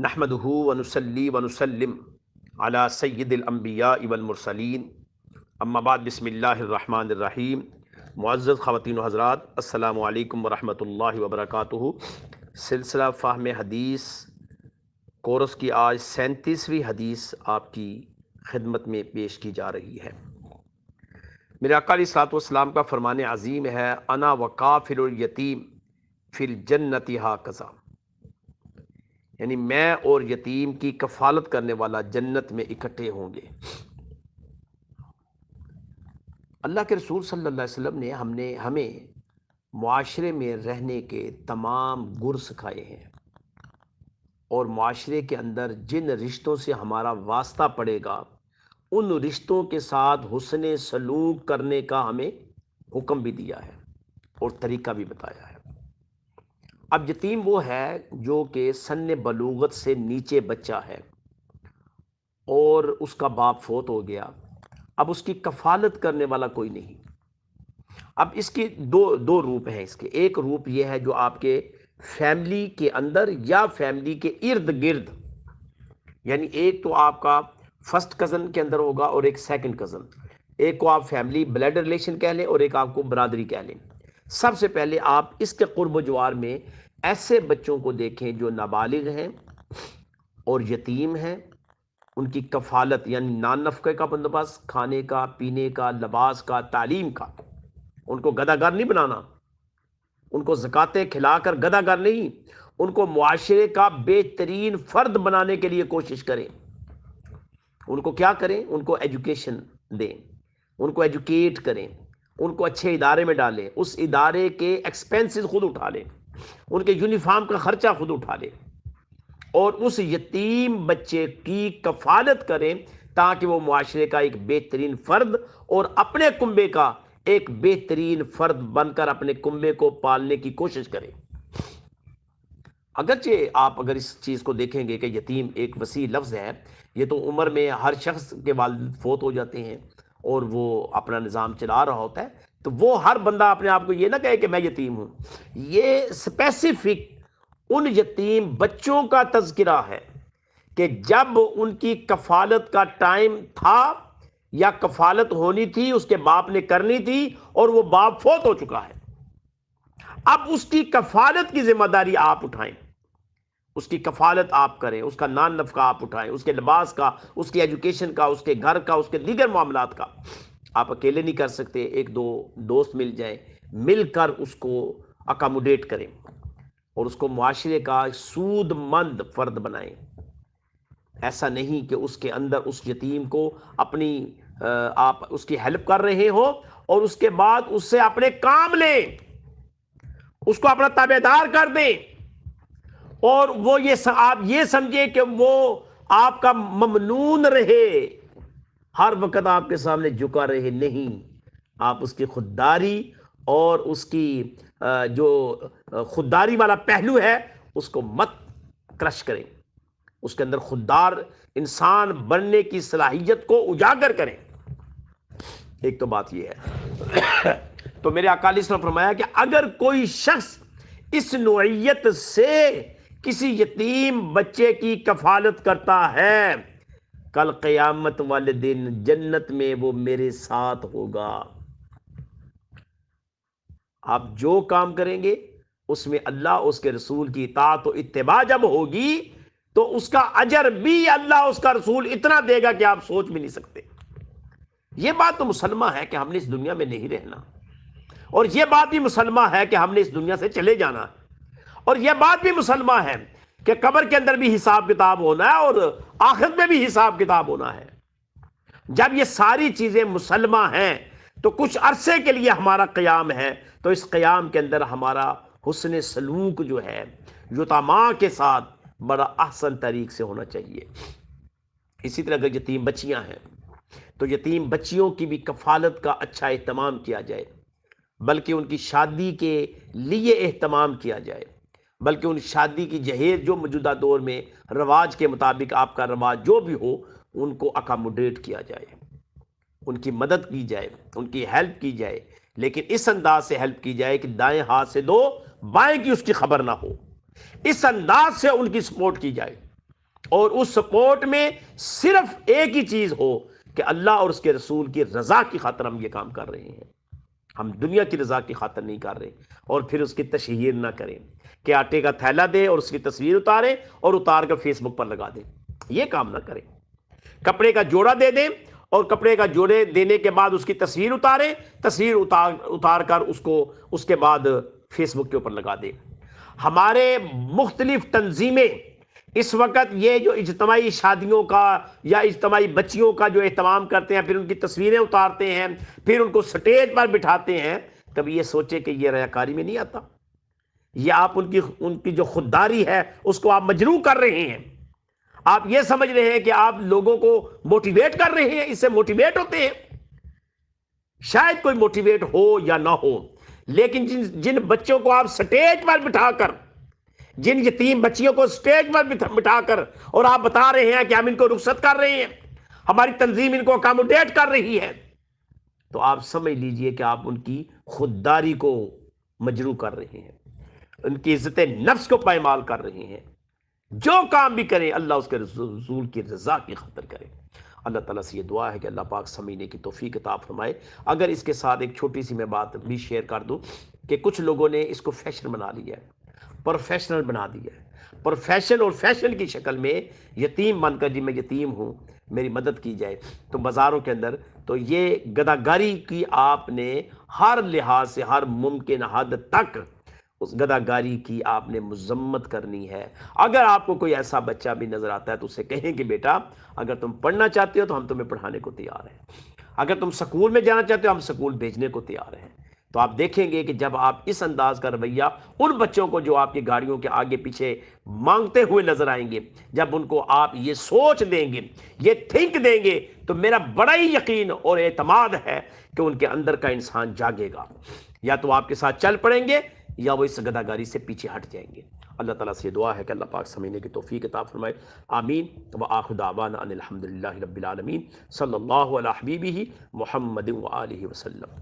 نحمدہ ونصلی ونسلم علی سید الانبیاء والمرسلین، اما بعد، بسم اللہ الرحمن الرحیم۔ معزز خواتین و حضرات، السلام علیکم ورحمۃ اللہ وبرکاتہ۔ سلسلہ فہم حدیث کورس کی آج 37ویں حدیث آپ کی خدمت میں پیش کی جا رہی ہے۔ میرے آقا علیہ الصلوۃ والسلام کا فرمان عظیم ہے، انا وکافل الیتیم فی الجنۃ ھکذا، یعنی میں اور یتیم کی کفالت کرنے والا جنت میں اکٹھے ہوں گے۔ اللہ کے رسول صلی اللہ علیہ وسلم نے ہمیں معاشرے میں رہنے کے تمام گر سکھائے ہیں، اور معاشرے کے اندر جن رشتوں سے ہمارا واسطہ پڑے گا ان رشتوں کے ساتھ حسن سلوک کرنے کا ہمیں حکم بھی دیا ہے اور طریقہ بھی بتایا ہے۔ اب یتیم وہ ہے جو کہ سن بلوغت سے نیچے بچہ ہے اور اس کا باپ فوت ہو گیا، اب اس کی کفالت کرنے والا کوئی نہیں۔ اب اس کے دو روپ ہیں۔ اس کے ایک روپ یہ ہے جو آپ کے فیملی کے اندر یا فیملی کے ارد گرد، یعنی ایک تو آپ کا فرسٹ کزن کے اندر ہوگا اور ایک سیکنڈ کزن، ایک کو آپ فیملی بلڈ ریلیشن کہہ لیں اور ایک آپ کو برادری کہہ لیں۔ سب سے پہلے آپ اس کے قرب و جوار میں ایسے بچوں کو دیکھیں جو نابالغ ہیں اور یتیم ہیں، ان کی کفالت یعنی نان نفقے کا بندوبست، کھانے کا، پینے کا، لباس کا، تعلیم کا۔ ان کو گدھا گر نہیں بنانا، ان کو زکاتیں کھلا کر گدھا گر نہیں، ان کو معاشرے کا بہترین فرد بنانے کے لیے کوشش کریں۔ ان کو کیا کریں؟ ان کو ایجوکیشن دیں، ان کو ایجوکیٹ کریں، ان کو اچھے ادارے میں ڈالیں، اس ادارے کے ایکسپینسز خود اٹھا لیں، ان کے یونیفارم کا خرچہ خود اٹھا لیں، اور اس یتیم بچے کی کفالت کریں تاکہ وہ معاشرے کا ایک بہترین فرد اور اپنے کنبے کا ایک بہترین فرد بن کر اپنے کنبے کو پالنے کی کوشش کریں۔ اگرچہ آپ اگر اس چیز کو دیکھیں گے کہ یتیم ایک وسیع لفظ ہے، یہ تو عمر میں ہر شخص کے والد فوت ہو جاتے ہیں اور وہ اپنا نظام چلا رہا ہوتا ہے، تو وہ ہر بندہ اپنے آپ کو یہ نہ کہے کہ میں یتیم ہوں۔ یہ اسپیسیفک ان یتیم بچوں کا تذکرہ ہے کہ جب ان کی کفالت کا ٹائم تھا یا کفالت ہونی تھی، اس کے باپ نے کرنی تھی اور وہ باپ فوت ہو چکا ہے، اب اس کی کفالت کی ذمہ داری آپ اٹھائیں، اس کی کفالت آپ کریں، اس کا نان نفقہ آپ اٹھائیں، اس کے لباس کا، اس کی ایجوکیشن کا، اس کے گھر کا، اس کے دیگر معاملات کا۔ آپ اکیلے نہیں کر سکتے، ایک دو دوست مل جائیں، مل کر اس کو اکاموڈیٹ کریں اور اس کو معاشرے کا سود مند فرد بنائیں۔ ایسا نہیں کہ اس کے اندر اس یتیم کو اپنی آپ اس کی ہیلپ کر رہے ہو اور اس کے بعد اس سے اپنے کام لیں، اس کو اپنا تابع دار کر دیں، اور وہ آپ یہ سمجھے کہ وہ آپ کا ممنون رہے، ہر وقت آپ کے سامنے جھکا رہے۔ نہیں، آپ اس کی خودداری اور اس کی جو خودداری والا پہلو ہے اس کو مت کرش کریں، اس کے اندر خوددار انسان بننے کی صلاحیت کو اجاگر کریں۔ ایک تو بات یہ ہے۔ تو میرے آقا علیہ السلام نے فرمایا کہ اگر کوئی شخص اس نوعیت سے کسی یتیم بچے کی کفالت کرتا ہے، کل قیامت والے دن جنت میں وہ میرے ساتھ ہوگا۔ آپ جو کام کریں گے اس میں اللہ اس کے رسول کی اطاعت و اتباع جب ہوگی تو اس کا اجر بھی اللہ اس کا رسول اتنا دے گا کہ آپ سوچ بھی نہیں سکتے۔ یہ بات تو مسلمہ ہے کہ ہم نے اس دنیا میں نہیں رہنا، اور یہ بات بھی مسلمہ ہے کہ ہم نے اس دنیا سے چلے جانا ہے، اور یہ بات بھی مسلمہ ہے کہ قبر کے اندر بھی حساب کتاب ہونا ہے اور آخرت میں بھی حساب کتاب ہونا ہے۔ جب یہ ساری چیزیں مسلمہ ہیں تو کچھ عرصے کے لیے ہمارا قیام ہے، تو اس قیام کے اندر ہمارا حسن سلوک جو ہے یتاماں کے ساتھ بڑا احسن طریق سے ہونا چاہیے۔ اسی طرح اگر یتیم بچیاں ہیں تو یتیم بچیوں کی بھی کفالت کا اچھا اہتمام کیا جائے، بلکہ ان کی شادی کے لیے اہتمام کیا جائے، بلکہ ان شادی کی جہیز جو موجودہ دور میں رواج کے مطابق آپ کا رواج جو بھی ہو، ان کو اکاموڈیٹ کیا جائے، ان کی مدد کی جائے، ان کی ہیلپ کی جائے، لیکن اس انداز سے ہیلپ کی جائے کہ دائیں ہاتھ سے دو بائیں کی اس کی خبر نہ ہو، اس انداز سے ان کی سپورٹ کی جائے۔ اور اس سپورٹ میں صرف ایک ہی چیز ہو کہ اللہ اور اس کے رسول کی رضا کی خاطر ہم یہ کام کر رہے ہیں، ہم دنیا کی رضا کی خاطر نہیں کر رہے، اور پھر اس کی تشہیر نہ کریں کہ آٹے کا تھیلا دیں اور اس کی تصویر اتاریں اور اتار کر فیس بک پر لگا دیں، یہ کام نہ کریں۔ کپڑے کا جوڑا دے دیں اور کپڑے کا جوڑے دینے کے بعد اس کی تصویر اتاریں، تصویر اتار کر اس کے بعد فیس بک کے اوپر لگا دیں۔ ہمارے مختلف تنظیمیں اس وقت یہ جو اجتماعی شادیوں کا یا اجتماعی بچیوں کا جو اہتمام کرتے ہیں، پھر ان کی تصویریں اتارتے ہیں، پھر ان کو سٹیج پر بٹھاتے ہیں، کبھی یہ سوچے کہ یہ ریاکاری میں نہیں آتا؟ یہ آپ ان کی جو خودداری ہے اس کو آپ مجروح کر رہے ہیں، آپ یہ سمجھ رہے ہیں کہ آپ لوگوں کو موٹیویٹ کر رہے ہیں، اس سے موٹیویٹ ہوتے ہیں۔ شاید کوئی موٹیویٹ ہو یا نہ ہو، لیکن جن بچوں کو آپ سٹیج پر بٹھا کر، جن یتیم بچیوں کو سٹیج پر بٹھا کر اور آپ بتا رہے ہیں کہ ہم ان کو رخصت کر رہے ہیں، ہماری تنظیم ان کو اکاموڈیٹ کر رہی ہے، تو آپ سمجھ لیجئے کہ آپ ان کی خودداری کو مجروح کر رہے ہیں، ان کی عزت نفس کو پائمال کر رہے ہیں۔ جو کام بھی کریں اللہ اس کے رسول کی رضا کی خاطر کریں۔ اللہ تعالیٰ سے یہ دعا ہے کہ اللہ پاک سمجھنے کی توفیق عطا فرمائے۔ اگر اس کے ساتھ ایک چھوٹی سی میں بات بھی شیئر کر دوں کہ کچھ لوگوں نے اس کو فیشن بنا لیا ہے، پروفیشنل بنا دیا ہے، پروفیشن اور فیشن کی شکل میں یتیم بن کر جی میں یتیم ہوں میری مدد کی جائے، تو بازاروں کے اندر تو یہ گداگاری کی آپ نے ہر لحاظ سے ہر ممکن حد تک اس گداگاری کی آپ نے مذمت کرنی ہے۔ اگر آپ کو کوئی ایسا بچہ بھی نظر آتا ہے تو اسے کہیں کہ بیٹا اگر تم پڑھنا چاہتے ہو تو ہم تمہیں پڑھانے کو تیار ہیں، اگر تم سکول میں جانا چاہتے ہو ہم سکول بھیجنے کو تیار ہیں۔ تو آپ دیکھیں گے کہ جب آپ اس انداز کا رویہ ان بچوں کو جو آپ کی گاڑیوں کے آگے پیچھے مانگتے ہوئے نظر آئیں گے، جب ان کو آپ یہ سوچ دیں گے، یہ تھنک دیں گے، تو میرا بڑا ہی یقین اور اعتماد ہے کہ ان کے اندر کا انسان جاگے گا، یا تو آپ کے ساتھ چل پڑیں گے یا وہ اس گداگاری سے پیچھے ہٹ جائیں گے۔ اللہ تعالیٰ سے یہ دعا ہے کہ اللہ پاک سمجھنے کی توفیق عطا فرمائے۔ آمین وآخر دعوانا ان الحمدللہ رب العالمین، صلی اللہ علی حبیبہ محمد وآلہ وسلم۔